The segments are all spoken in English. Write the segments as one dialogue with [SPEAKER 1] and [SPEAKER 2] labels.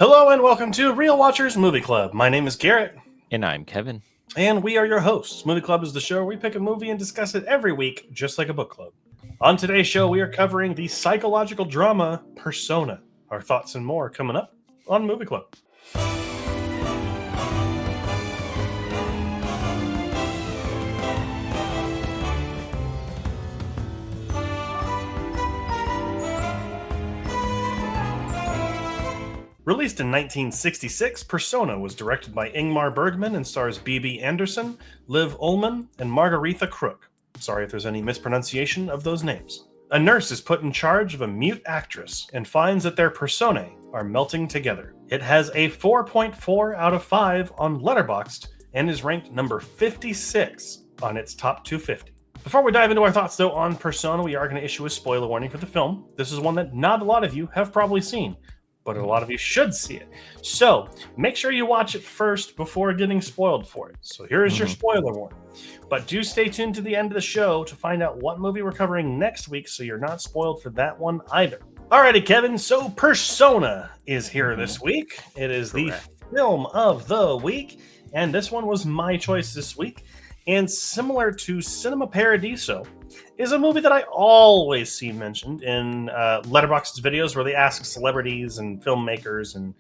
[SPEAKER 1] Hello and welcome to Real Watchers Movie Club. My name is Garrett.
[SPEAKER 2] And I'm Kevin.
[SPEAKER 1] And we are your hosts. Movie Club is the show where we pick a movie and discuss it every week, just like a book club. On today's show, we are covering the psychological drama Persona. Our thoughts and more coming up on Movie Club. Released in 1966, Persona was directed by Ingmar Bergman and stars B.B. Anderson, Liv Ullmann, and Margaretha Crook. Sorry if there's any mispronunciation of those names. A nurse is put in charge of a mute actress and finds that their personae are melting together. It has a 4.4 out of 5 on Letterboxd and is ranked number 56 on its top 250. Before we dive into our thoughts, though, on Persona, we are going to issue a spoiler warning for the film. This is one that not a lot of you have probably seen, but a lot of you should see it. So make sure you watch it first before getting spoiled for it. So here is your spoiler warning. But do stay tuned to the end of the show to find out what movie we're covering next week so you're not spoiled for that one either. Alrighty, Kevin. So Persona is here this week. It is the film of the week. And this one was my choice this week. And similar to Cinema Paradiso, is a movie that I always see mentioned in Letterboxd's videos where they ask celebrities and filmmakers and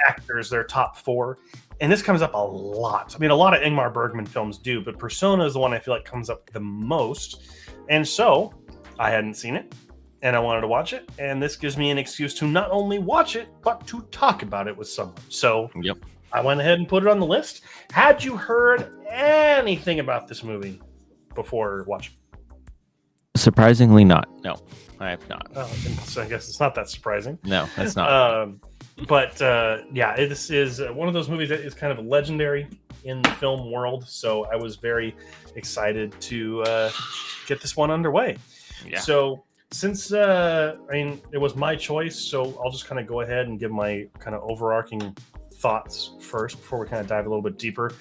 [SPEAKER 1] actors their top 4. And this comes up a lot. I mean, a lot of Ingmar Bergman films do, but Persona is the one I feel like comes up the most. And so I hadn't seen it and I wanted to watch it. And this gives me an excuse to not only watch it, but to talk about it with someone. So I went ahead and put it on the list. Had you heard anything about this movie before watching?
[SPEAKER 2] Surprisingly not. No, I have not.
[SPEAKER 1] Oh, so I guess it's not that surprising.
[SPEAKER 2] No, that's not.
[SPEAKER 1] But this is one of those movies that is kind of legendary in the film world. So I was very excited to get this one underway. Yeah. So since, it was my choice, so I'll just kind of go ahead and give my kind of overarching thoughts first before we kind of dive a little bit deeper.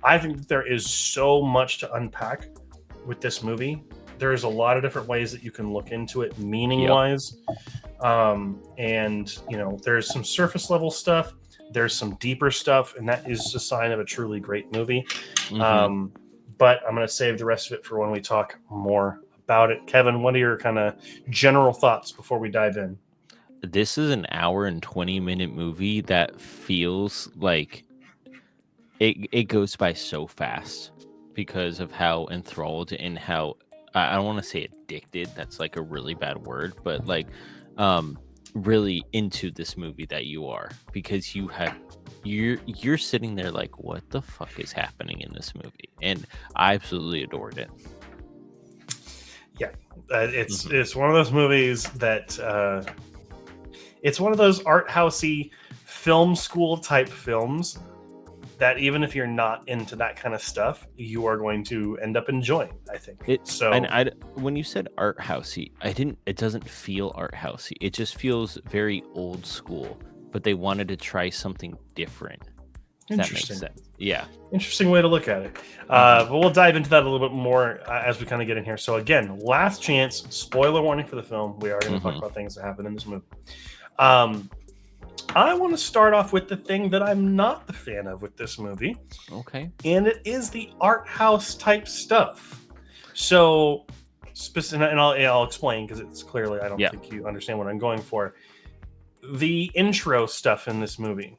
[SPEAKER 1] I think that there is so much to unpack with this movie. There's a lot of different ways that you can look into it meaning-wise. And, there's some surface level stuff. There's some deeper stuff, and that is a sign of a truly great movie. But I'm going to save the rest of it for when we talk more about it. Kevin, what are your kind of general thoughts before we dive in?
[SPEAKER 2] This is an hour and 20-minute movie that feels like it goes by so fast because of how enthralled and how I don't want to say addicted. That's like a really bad word, but like really into this movie that you are, because you're sitting there like, what the fuck is happening in this movie? And I absolutely adored it.
[SPEAKER 1] Yeah, it's one of those movies that it's one of those art housey film school type films that even if you're not into that kind of stuff, you are going to end up enjoying, I think.
[SPEAKER 2] When you said art housey, it doesn't feel art housey. It just feels very old school, but they wanted to try something different. If that makes sense. Yeah.
[SPEAKER 1] Interesting way to look at it. But we'll dive into that a little bit more as we kind of get in here. So again, last chance, spoiler warning for the film. We are going to talk about things that happen in this movie. I want to start off with the thing that I'm not the fan of with this movie.
[SPEAKER 2] Okay.
[SPEAKER 1] And it is the art house type stuff. So, and I'll explain because it's clearly, I don't think you understand what I'm going for. The intro stuff in this movie.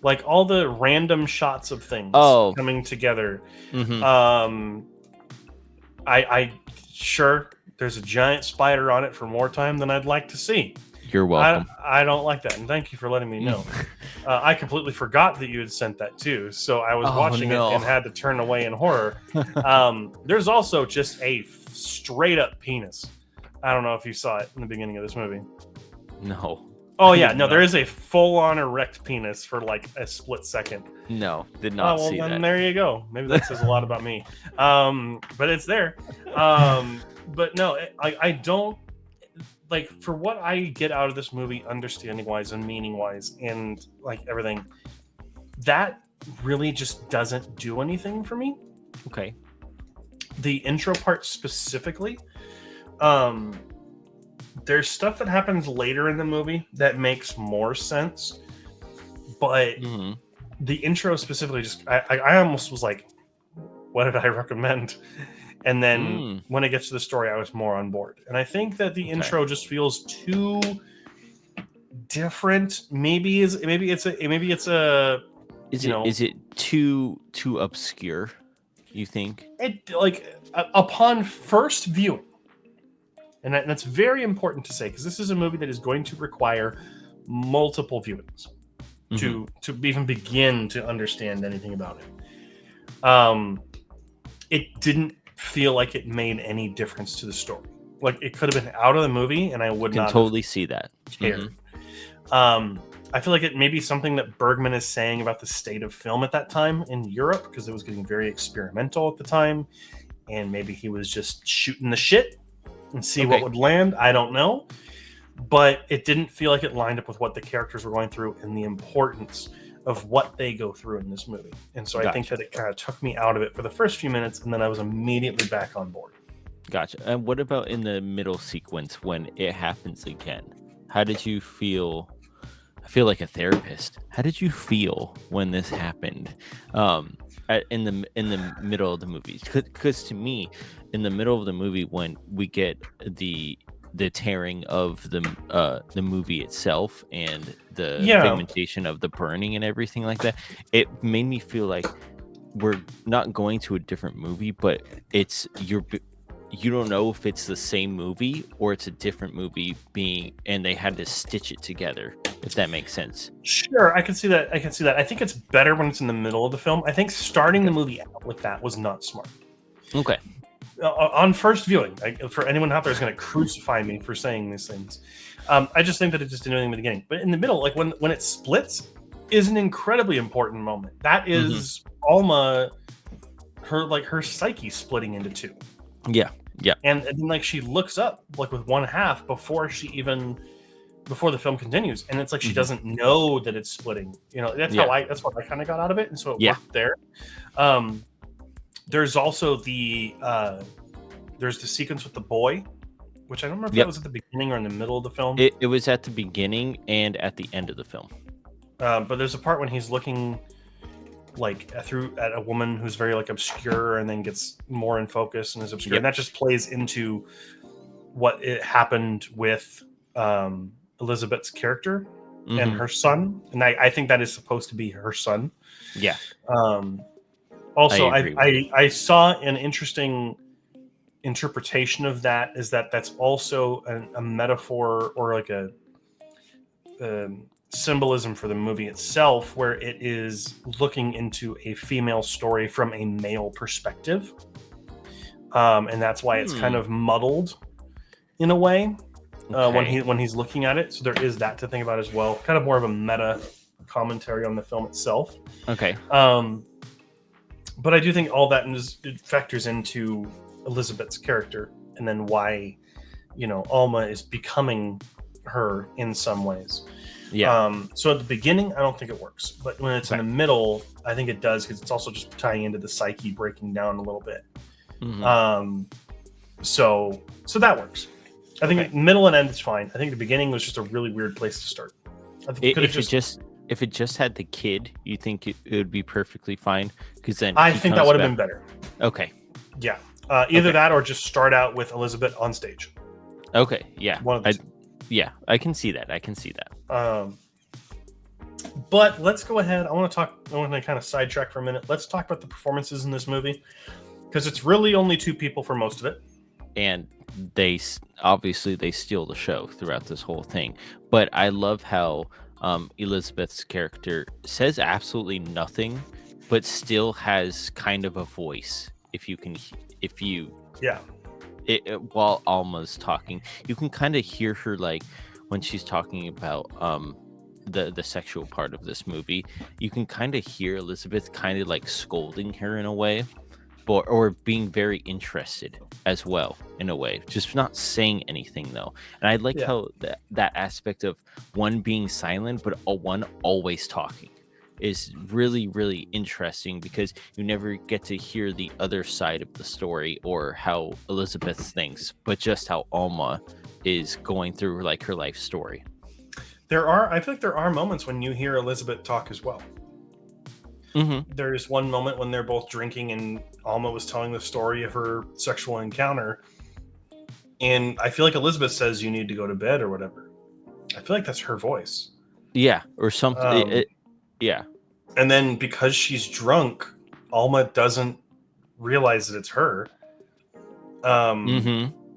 [SPEAKER 1] Like all the random shots of things coming together. I sure there's a giant spider on it for more time than I'd like to see.
[SPEAKER 2] You're welcome.
[SPEAKER 1] I don't like that, and thank you for letting me know. I completely forgot that you had sent that too, so I was watching it and had to turn away in horror. There's also just a straight up penis. I don't know if you saw it in the beginning of this movie.
[SPEAKER 2] No.
[SPEAKER 1] Oh yeah, no, there is a full on erect penis for like a split second.
[SPEAKER 2] No, did not see that.
[SPEAKER 1] There you go. Maybe that says a lot about me. But it's there. But no, I don't. Like, for what I get out of this movie, understanding wise and meaning wise, and like everything, that really just doesn't do anything for me.
[SPEAKER 2] Okay.
[SPEAKER 1] The intro part specifically, There's stuff that happens later in the movie that makes more sense, but
[SPEAKER 2] Hmm.
[SPEAKER 1] the intro specifically I almost was like, what did I recommend? And then
[SPEAKER 2] Mm,
[SPEAKER 1] when it gets to the story, I was more on board. And I think that the
[SPEAKER 2] okay.
[SPEAKER 1] intro just feels too different. Maybe it's a
[SPEAKER 2] Is
[SPEAKER 1] you
[SPEAKER 2] it
[SPEAKER 1] know
[SPEAKER 2] is it too obscure, you think?
[SPEAKER 1] it like upon first viewing, and that's very important to say because this is a movie that is going to require multiple viewings
[SPEAKER 2] Hmm.
[SPEAKER 1] to even begin to understand anything about it. It didn't feel like it made any difference to the story. Like it could have been out of the movie, and I
[SPEAKER 2] I
[SPEAKER 1] would
[SPEAKER 2] can
[SPEAKER 1] not have
[SPEAKER 2] totally see that. Hmm.
[SPEAKER 1] cared. Um, I feel like it may be something that Bergman is saying about the state of film at that time in Europe because it was getting very experimental at the time, and maybe he was just shooting the shit and see what
[SPEAKER 2] Okay,
[SPEAKER 1] would land. I don't know, but it didn't feel like it lined up with what the characters were going through and the importance of what they go through in this movie. And so I think
[SPEAKER 2] gotcha,
[SPEAKER 1] that it kind of took me out of it for the first few minutes, and then I was immediately back on board.
[SPEAKER 2] gotcha. And what about in the middle sequence when it happens again? How did you feel? I feel like a therapist. How did you feel when this happened? In the middle of the movie, because to me, in the middle of the movie, when we get the tearing of the movie itself and the
[SPEAKER 1] Yeah,
[SPEAKER 2] pigmentation of the burning and everything like that, it made me feel like we're not going to a different movie, but you don't know if it's the same movie or it's a different movie being, and they had to stitch it together, if that makes sense.
[SPEAKER 1] sure, I can see that. I can see that. I think it's better when it's in the middle of the film. I think starting
[SPEAKER 2] Okay.
[SPEAKER 1] the movie out with that was not smart.
[SPEAKER 2] Okay.
[SPEAKER 1] On first viewing, for anyone out there is going to crucify me for saying these things. I just think that it just didn't do anything in the beginning, but in the middle, like when it splits, is an incredibly important moment. That
[SPEAKER 2] Hmm.
[SPEAKER 1] is Alma, her psyche splitting into two,
[SPEAKER 2] Yeah. Yeah.
[SPEAKER 1] and then like she looks up like with one half before the film continues, and it's like she
[SPEAKER 2] Hmm.
[SPEAKER 1] doesn't know that it's splitting.
[SPEAKER 2] Yeah.
[SPEAKER 1] That's what I kind of got out of it, and so it
[SPEAKER 2] Yeah.
[SPEAKER 1] worked there. Um, there's also there's the sequence with the boy, which I don't remember if that
[SPEAKER 2] Yep.
[SPEAKER 1] was at the beginning or in the middle of the film.
[SPEAKER 2] It was at the beginning and at the end of the film.
[SPEAKER 1] But there's a part when he's looking like through at a woman who's very like obscure, and then gets more in focus and is obscure,
[SPEAKER 2] Yep.
[SPEAKER 1] and that just plays into what it happened with Elizabeth's character and
[SPEAKER 2] Hmm.
[SPEAKER 1] her son, and I think that is supposed to be her son.
[SPEAKER 2] Yeah.
[SPEAKER 1] Um,
[SPEAKER 2] I
[SPEAKER 1] also,
[SPEAKER 2] agree with you.
[SPEAKER 1] I saw an interesting interpretation of that is that that's also a metaphor or like a symbolism for the movie itself, where it is looking into a female story from a male perspective, and that's why it's kind
[SPEAKER 2] Hmm.
[SPEAKER 1] of muddled in a way
[SPEAKER 2] Okay.
[SPEAKER 1] when he's looking at it. So there is that to think about as well. Kind of more of a meta commentary on the film itself.
[SPEAKER 2] Okay.
[SPEAKER 1] Um, but I do think all that it factors into Elizabeth's character, and then why Alma is becoming her in some ways.
[SPEAKER 2] Yeah.
[SPEAKER 1] So at the beginning, I don't think it works, but when it's in
[SPEAKER 2] Okay.
[SPEAKER 1] the middle, I think it does because it's also just tying into the psyche breaking down a little bit.
[SPEAKER 2] Hmm.
[SPEAKER 1] Um, so that works. I think
[SPEAKER 2] Okay.
[SPEAKER 1] middle and end is fine. I think the beginning was just a really weird place to start. I think you could have
[SPEAKER 2] If it
[SPEAKER 1] just.
[SPEAKER 2] just if it just had the kid, you think it would be perfectly fine? Because then
[SPEAKER 1] I
[SPEAKER 2] he
[SPEAKER 1] think that
[SPEAKER 2] comes
[SPEAKER 1] would have
[SPEAKER 2] back.
[SPEAKER 1] been better.
[SPEAKER 2] Okay.
[SPEAKER 1] Yeah, either
[SPEAKER 2] Okay.
[SPEAKER 1] that or just start out with Elizabeth on stage.
[SPEAKER 2] Okay. Yeah.
[SPEAKER 1] One of the two.
[SPEAKER 2] Yeah. I can see that. I can see that.
[SPEAKER 1] But let's go ahead. I want to kind of sidetrack for a minute. Let's talk about the performances in this movie because it's really only two people for most of it.
[SPEAKER 2] And obviously they steal the show throughout this whole thing. But I love how Elizabeth's character says absolutely nothing, but still has kind of a voice. If you
[SPEAKER 1] Yeah,
[SPEAKER 2] while Alma's talking, you can kind of hear her, like when she's talking about the sexual part of this movie. You can kind of hear Elizabeth kind of like scolding her in a way, or being very interested as well in a way, just not saying anything though. And I like
[SPEAKER 1] yeah,
[SPEAKER 2] how that aspect of one being silent but one always talking is really, really interesting, because you never get to hear the other side of the story or how Elizabeth thinks, but just how Alma is going through like her life story.
[SPEAKER 1] I feel like there are moments when you hear Elizabeth talk as well. There's one moment when they're both drinking and Alma was telling the story of her sexual encounter, and I feel like Elizabeth says you need to go to bed or whatever. I feel like that's her voice.
[SPEAKER 2] Yeah, or something. Yeah.
[SPEAKER 1] And then because she's drunk, Alma doesn't realize that it's her.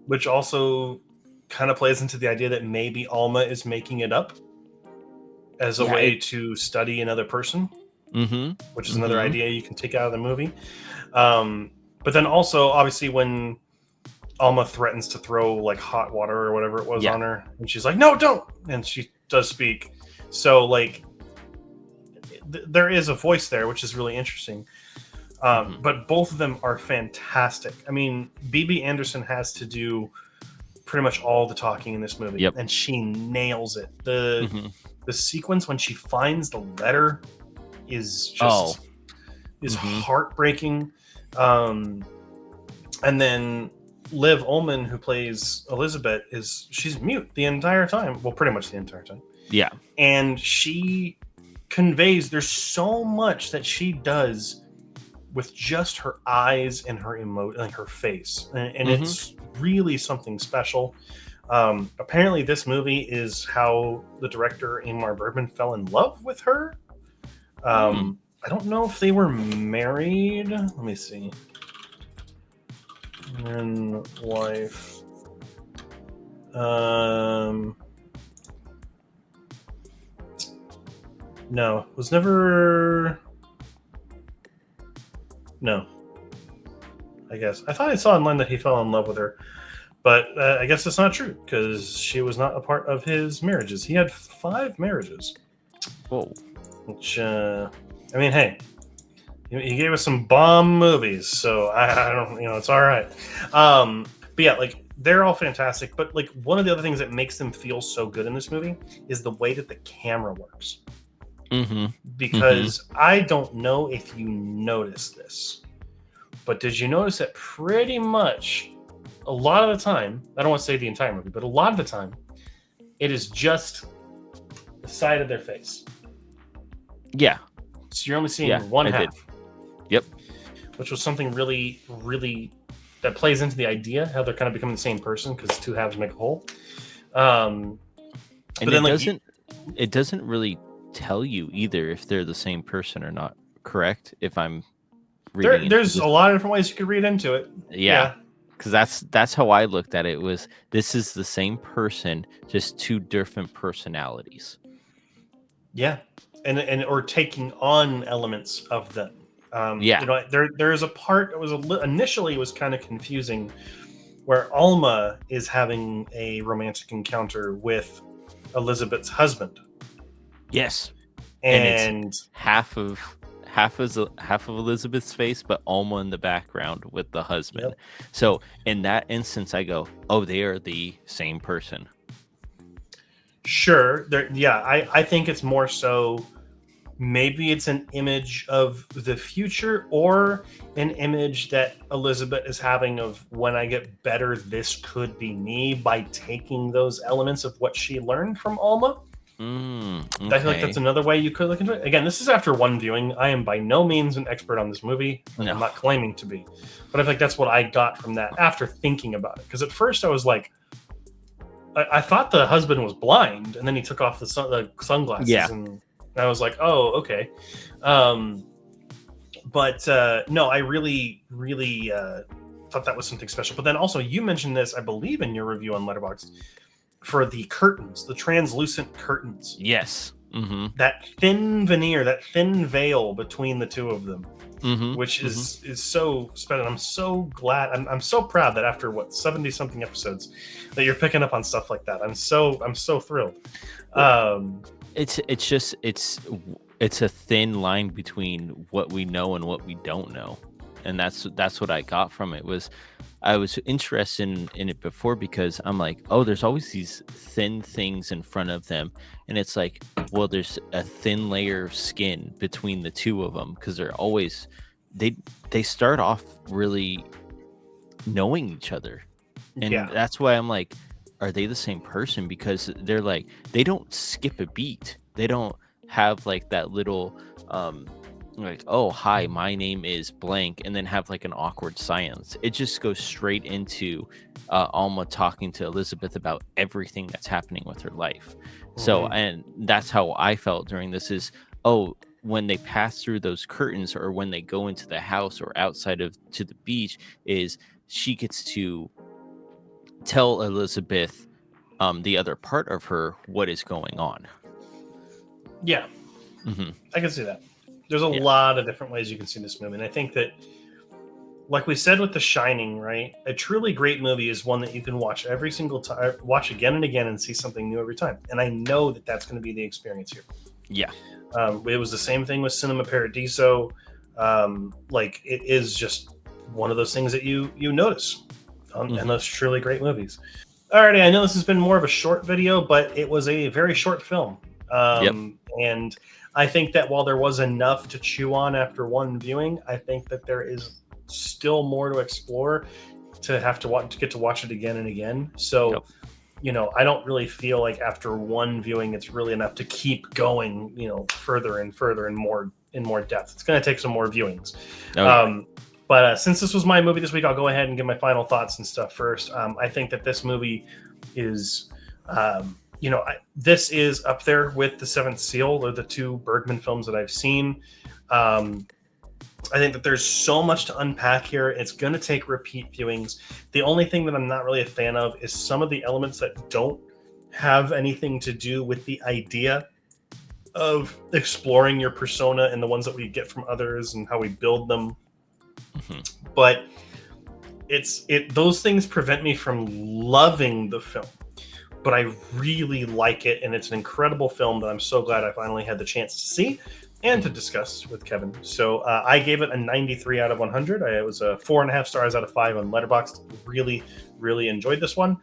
[SPEAKER 1] Which also kind of plays into the idea that maybe Alma is making it up as a way to study another person, which is another idea you can take out of the movie. But then also, obviously, when Alma threatens to throw like hot water or whatever it was on her, and she's like, "No, don't!" and she does speak. So like, there is a voice there, which is really interesting. But both of them are fantastic. I mean, BB Anderson has to do pretty much all the talking in this movie, and she nails it. The sequence when she finds the letter is just heartbreaking. And then Liv Ullmann, who plays Elizabeth, she's mute the entire time. Well, pretty much the entire time.
[SPEAKER 2] Yeah.
[SPEAKER 1] And she conveys, there's so much that she does with just her eyes and her like her face, and it's really something special. Apparently this movie is how the director Ingmar Bergman fell in love with her. I don't know if they were married. Let me see. And wife. No, was never. No. I guess. I thought I saw online that he fell in love with her. But I guess that's not true, because she was not a part of his marriages. He had 5 marriages.
[SPEAKER 2] Whoa.
[SPEAKER 1] Which, I mean, hey, he gave us some bomb movies, so I don't, it's all right. But yeah, like, they're all fantastic. But, like, one of the other things that makes them feel so good in this movie is the way that the camera works. Because I don't know if you noticed this, but did you notice that pretty much a lot of the time, I don't want to say the entire movie, but a lot of the time, it is just the side of their face.
[SPEAKER 2] Yeah.
[SPEAKER 1] So you're only seeing one half.
[SPEAKER 2] Yep.
[SPEAKER 1] Which was something really, really that plays into the idea how they're kind of becoming the same person, because 2 halves make a whole.
[SPEAKER 2] And but then, it doesn't really tell you either if they're the same person or not. Correct? If I'm reading,
[SPEAKER 1] there's a lot of different ways you could read into it.
[SPEAKER 2] Yeah. Because that's how I looked at it. This is the same person, just 2 different personalities.
[SPEAKER 1] Yeah, and or taking on elements of them. There's a part that was initially was kind of confusing, where Alma is having a romantic encounter with Elizabeth's husband.
[SPEAKER 2] Yes,
[SPEAKER 1] and
[SPEAKER 2] it's half of Elizabeth's face, but Alma in the background with the husband. Yep. So in that instance, I go, "Oh, they are the same person."
[SPEAKER 1] Sure. I think it's more so. Maybe it's an image of the future, or an image that Elizabeth is having of, when I get better, this could be me, by taking those elements of what she learned from Alma.
[SPEAKER 2] Okay.
[SPEAKER 1] I feel like that's another way you could look into it. Again, this is after one viewing. I am by no means an expert on this movie. No. I'm not claiming to be. But I think that's what I got from that after thinking about it. Because at first I was like, I thought the husband was blind, and then he took off the sunglasses.
[SPEAKER 2] Yeah.
[SPEAKER 1] And I was like, oh, okay. No, I really, really thought that was something special. But then also, you mentioned this, I believe, in your review on Letterboxd, for the curtains, the translucent curtains.
[SPEAKER 2] Yes.
[SPEAKER 1] That thin veneer, that thin veil between the 2 of them, which is so special. I'm so glad. I'm so proud that after 70 something episodes, that you're picking up on stuff like that. I'm so thrilled.
[SPEAKER 2] It's a thin line between what we know and what we don't know, and that's what I got from it. I was interested in it before, because I'm like, oh, there's always these thin things in front of them, and it's like, well, there's a thin layer of skin between the 2 of them, because they're always they start off really knowing each other, and that's why I'm like, are they the same person? Because they're like, they don't skip a beat. They don't have like that little like, oh hi, my name is blank, and then have like an awkward silence. It just goes straight into Alma talking to Elizabeth about everything that's happening with her life. So,
[SPEAKER 1] Mhm.
[SPEAKER 2] and that's how I felt during this is, oh, when they pass through those curtains or when they go into the house or outside of to the beach, is she gets to tell Elizabeth the other part of her what is going on.
[SPEAKER 1] Yeah,
[SPEAKER 2] Hmm.
[SPEAKER 1] I can see that. There's a
[SPEAKER 2] Yeah.
[SPEAKER 1] lot of different ways you can see this movie, and I think that, like we said with The Shining, right? A truly great movie is one that you can watch every single time, watch again and again, and see something new every time. And I know that that's going to be the experience here.
[SPEAKER 2] Yeah.
[SPEAKER 1] It was the same thing with Cinema Paradiso. Like it is just one of those things that you notice on
[SPEAKER 2] Hmm.
[SPEAKER 1] those truly great movies. Alrighty, I know this has been more of a short video, but it was a very short film.
[SPEAKER 2] Yep.
[SPEAKER 1] And I think that while there was enough to chew on after one viewing, I think that there is still more to explore to have to watch to get to watch it again and again. So,
[SPEAKER 2] Yep.
[SPEAKER 1] I don't really feel like after one viewing it's really enough to keep going, further and further and more depth. It's going to take some more viewings.
[SPEAKER 2] Oh yeah.
[SPEAKER 1] But since this was my movie this week, I'll go ahead and give my final thoughts and stuff first. I think that this movie is, this is up there with The Seventh Seal, or the two Bergman films that I've seen. I think that there's so much to unpack here. It's going to take repeat viewings. The only thing that I'm not really a fan of is some of the elements that don't have anything to do with the idea of exploring your persona and the ones that we get from others and how we build them.
[SPEAKER 2] Hmm.
[SPEAKER 1] But those things prevent me from loving the film. But I really like it, and it's an incredible film that I'm so glad I finally had the chance to see and to discuss with Kevin. So I gave it a 93 out of 100. It was a 4.5 stars out of 5 on Letterboxd. Really, really enjoyed this one.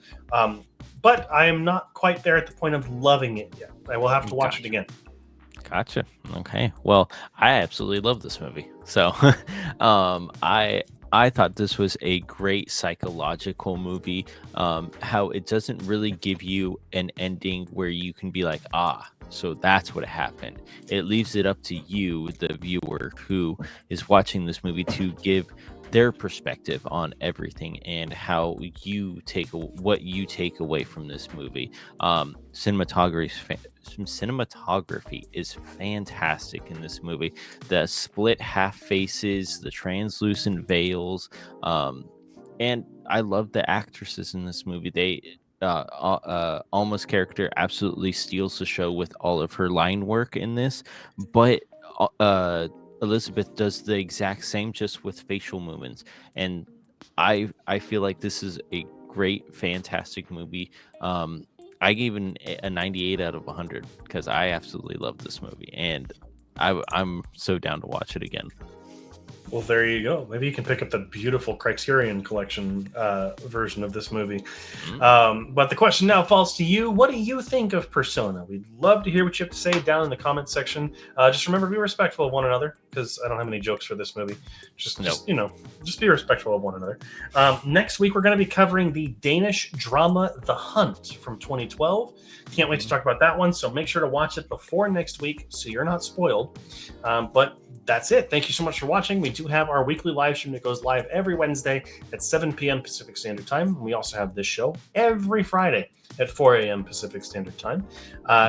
[SPEAKER 1] But I am not quite there at the point of loving it yet. I will have to watch it again.
[SPEAKER 2] Gotcha. Okay. Well, I absolutely love this movie. So, I thought this was a great psychological movie. How it doesn't really give you an ending where you can be like, ah, so that's what happened. It leaves it up to you, the viewer who is watching this movie, to give their perspective on everything and how you take what you take away from this movie. Cinematography is fantastic in this movie. The split half faces, the translucent veils, and I love the actresses in this movie. They Alma's character absolutely steals the show with all of her line work in this, but Elizabeth does the exact same, just with facial movements. And I feel like this is a great, fantastic movie. I gave it a 98 out of 100 because I absolutely love this movie, and I'm so down to watch it again.
[SPEAKER 1] Well, there you go. Maybe you can pick up the beautiful Criterion Collection version of this movie. But the question now falls to you. What do you think of Persona? We'd love to hear what you have to say down in the comments section. Just remember, be respectful of one another, because I don't have any jokes for this movie. Just be respectful of one another. Next week, we're going to be covering the Danish drama The Hunt from 2012. Can't wait to talk about that one, so make sure to watch it before next week so you're not spoiled. But that's it. Thank you so much for watching. We do have our weekly live stream that goes live every Wednesday at 7 p.m. Pacific Standard Time. We also have this show every Friday at 4 a.m. Pacific Standard Time.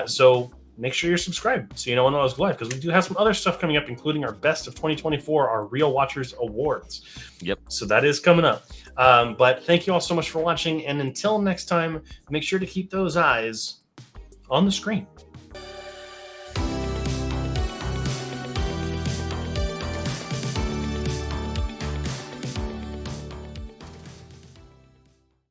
[SPEAKER 1] So make sure you're subscribed so you know when those go live, because we do have some other stuff coming up, including our Best of 2024, our Real Watchers Awards.
[SPEAKER 2] Yep.
[SPEAKER 1] So that is coming up. But thank you all so much for watching. And until next time, make sure to keep those eyes on the screen.